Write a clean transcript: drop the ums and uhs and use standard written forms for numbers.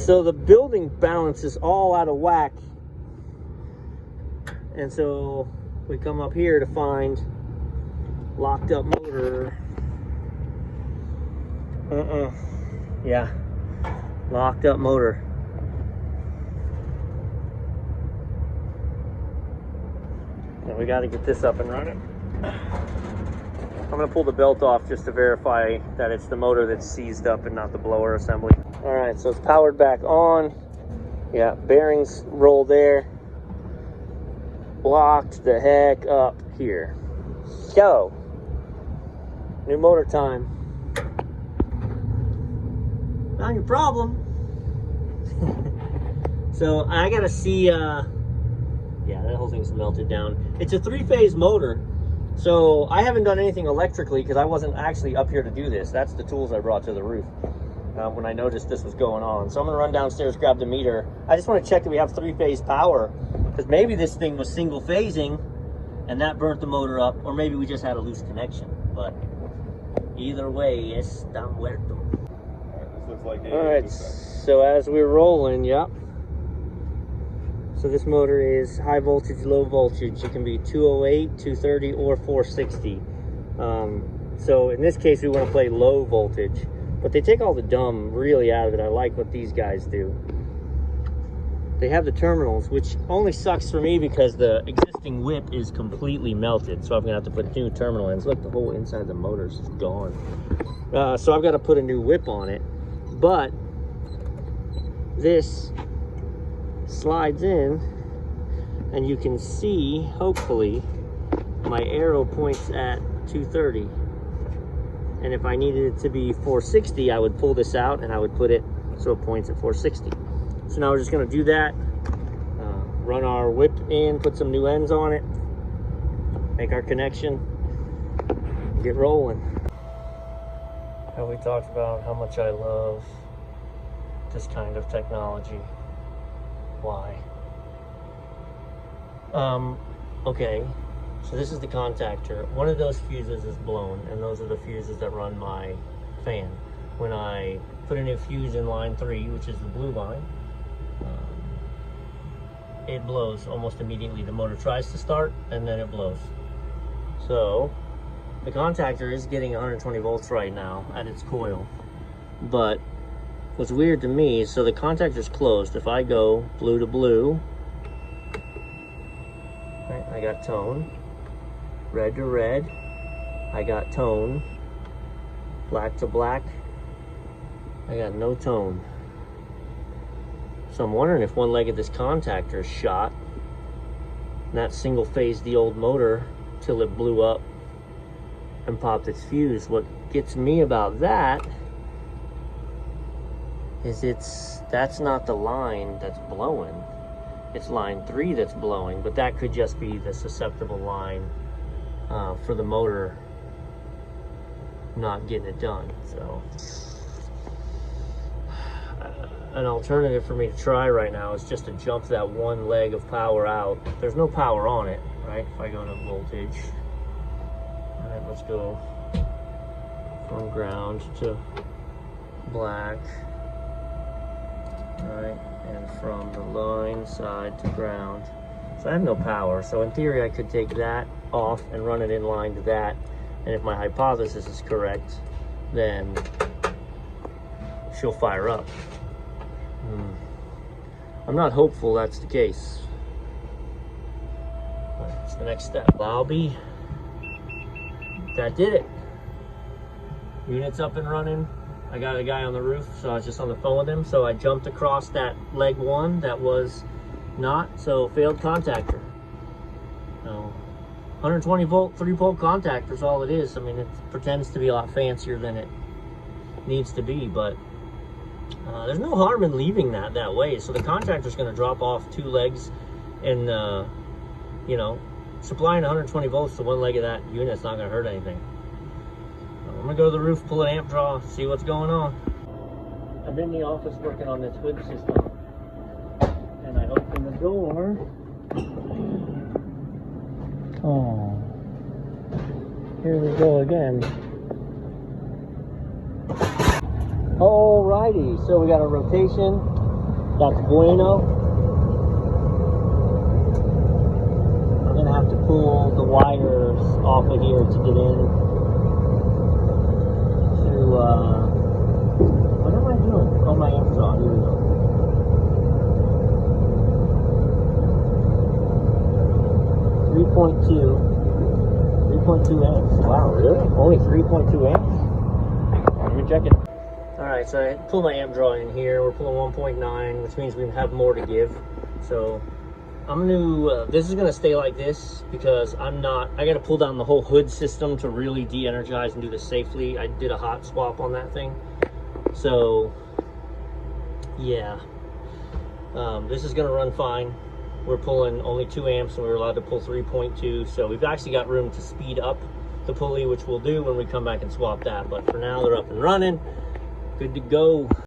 So the building balance is all out of whack. And so we come up here to find locked up motor. Yeah, locked up motor. And we got to get this up and running. I'm going to pull the belt off just to verify that it's the motor that's seized up and not the blower assembly. All right, so it's powered back on. Yeah, bearings roll there. Locked the heck up here. Go. New motor time. Not your problem. So I gotta see, yeah, that whole thing's melted down. It's a 3-phase motor. So I haven't done anything electrically because I wasn't actually up here to do this. That's the tools I brought to the roof when I noticed this was going on. So I'm gonna run downstairs, grab the meter. I just wanna check that we have 3-phase power, because maybe this thing was single phasing and that burnt the motor up, or maybe we just had a loose connection. But either way, está muerto. All right, so as we're rolling, yep. So this motor is high voltage, low voltage. It can be 208, 230, or 460. So in this case, we want to play low voltage, but they take all the dumb really out of it. I like what these guys do. They have the terminals, which only sucks for me because the existing whip is completely melted. So I'm gonna have to put new terminal ends. Look, the whole inside of the motor's gone. So I've got to put a new whip on it. But this slides in and you can see, hopefully, my arrow points at 230. And if I needed it to be 460, I would pull this out and I would put it so it points at 460. So now we're just gonna do that, run our whip in, put some new ends on it, make our connection, get rolling. How we talked about how much I love this kind of technology. Why? Okay, so this is the contactor. One of those fuses is blown, and those are the fuses that run my fan. When I put a new fuse in line 3, which is the blue line, it blows almost immediately. The motor tries to start, and then it blows. So the contactor is getting 120 volts right now at its coil. But what's weird to me is, so the contactor's closed. If I go blue to blue, right, I got tone. Red to red, I got tone. Black to black, I got no tone. So I'm wondering if one leg of this contactor is shot, and that single phased the old motor till it blew up and popped its fuse. What gets me about that is that's not the line that's blowing. It's line 3 that's blowing, but that could just be the susceptible line for the motor not getting it done. So an alternative for me to try right now is just to jump that one leg of power out. There's no power on it, right? If I go to voltage, all right, let's go from ground to black, right, and from the line side to ground. So I have no power, so in theory I could take that off and run it in line to that, and if my hypothesis is correct, then she'll fire up. I'm not hopeful that's the case, but it's the next step. That did it. Unit's up and running. I got a guy on the roof, so I was just on the phone with him. So I jumped across that leg 1 that was not, so failed contactor. 120 volt, 3-pole contactor is all it is. I mean, it pretends to be a lot fancier than it needs to be, but there's no harm in leaving that way. So the contactor's going to drop off 2 legs, and you know, supplying 120 volts to one leg of that unit's not going to hurt anything. I'm going to go to the roof, pull an amp draw, see what's going on. I'm in the office working on this hood system, and I open the door. Oh, here we go again. Alrighty, so we got a rotation That's bueno. I'm gonna have to pull the wires off of here to get in to, what am I doing? Oh, my amp's on, here we go. 3.2 amps. Wow, really? Only 3.2 amps? Let me check it. Alright, so I pulled my amp draw in here. We're pulling 1.9, which means we have more to give. So I'm gonna, this is gonna stay like this because I gotta pull down the whole hood system to really de-energize and do this safely. I did a hot swap on that thing. So, yeah. This is gonna run fine. We're pulling only 2 amps and we're allowed to pull 3.2. So we've actually got room to speed up the pulley, which we'll do when we come back and swap that. But for now, they're up and running. Good to go.